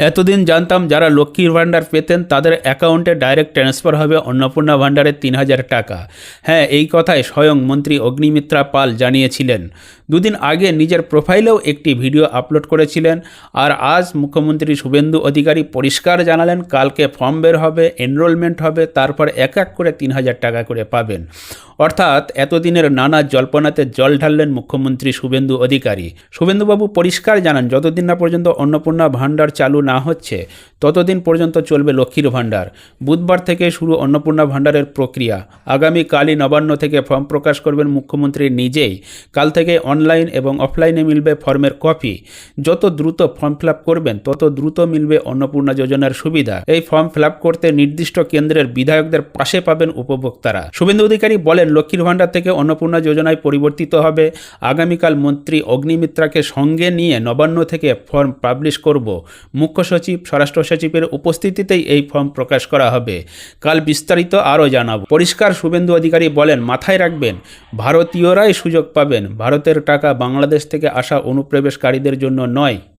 এতদিন জানতাম যারা লক্ষ্মীর ভাণ্ডার পেতেন তাদের অ্যাকাউন্টে ডাইরেক্ট ট্রান্সফার হবে অন্নপূর্ণা ভাণ্ডারের ৩,০০০ টাকা। হ্যাঁ, এই কথাই স্বয়ং মন্ত্রী অগ্নিমিত্রা পাল জানিয়েছিলেন। দুদিন আগে নিজের প্রোফাইলেও একটি ভিডিও আপলোড করেছিলেন। আর আজ মুখ্যমন্ত্রী শুভেন্দু অধিকারী পরিষ্কার জানালেন কালকে ফর্ম বের হবে, এনরোলমেন্ট হবে, তারপর এক এক করে ৩,০০০ টাকা করে পাবেন। অর্থাৎ এতদিনের নানা জল্পনাতে জল ঢাললেন মুখ্যমন্ত্রী শুভেন্দু অধিকারী। শুভেন্দুবাবু পরিষ্কার জানান, যতদিন না পর্যন্ত অন্নপূর্ণা ভাণ্ডার চালু না হচ্ছে ততদিন পর্যন্ত চলবে লক্ষ্মীর ভাণ্ডার। বুধবার থেকে শুরু অন্নপূর্ণা ভাণ্ডারের প্রক্রিয়া। আগামীকালই নবান্ন থেকে ফর্ম প্রকাশ করবেন মুখ্যমন্ত্রী নিজেই। কাল থেকে অনলাইন এবং অফলাইনে মিলবে ফর্মের কপি। যত দ্রুত ফর্ম ফিল আপ করবেন তত দ্রুত মিলবে অন্নপূর্ণা যোজনার সুবিধা। এই ফর্ম ফিল আপ করতে নির্দিষ্ট কেন্দ্রের বিধায়কদের পাশে পাবেন উপভোক্তারা। শুভেন্দু অধিকারী বলেন, লক্ষ্মীর ভাণ্ডার থেকে অন্নপূর্ণা যোজনায় পরিবর্তিত হবে। আগামীকাল মন্ত্রী অগ্নিমিত্রাকে সঙ্গে নিয়ে নবান্ন থেকে ফর্ম পাবলিশ করব। মুখ্য সচিব, স্বরাষ্ট্র সচিবের উপস্থিতিতেই এই ফর্ম প্রকাশ করা হবে। কাল বিস্তারিত আরও জানাবো। পরিষ্কার শুভেন্দু অধিকারী বলেন, মাথায় রাখবেন ভারতীয়রাই সুযোগ পাবেন। ভারতের টাকা বাংলাদেশ থেকে আসা অনুপ্রবেশকারীদের জন্য নয়।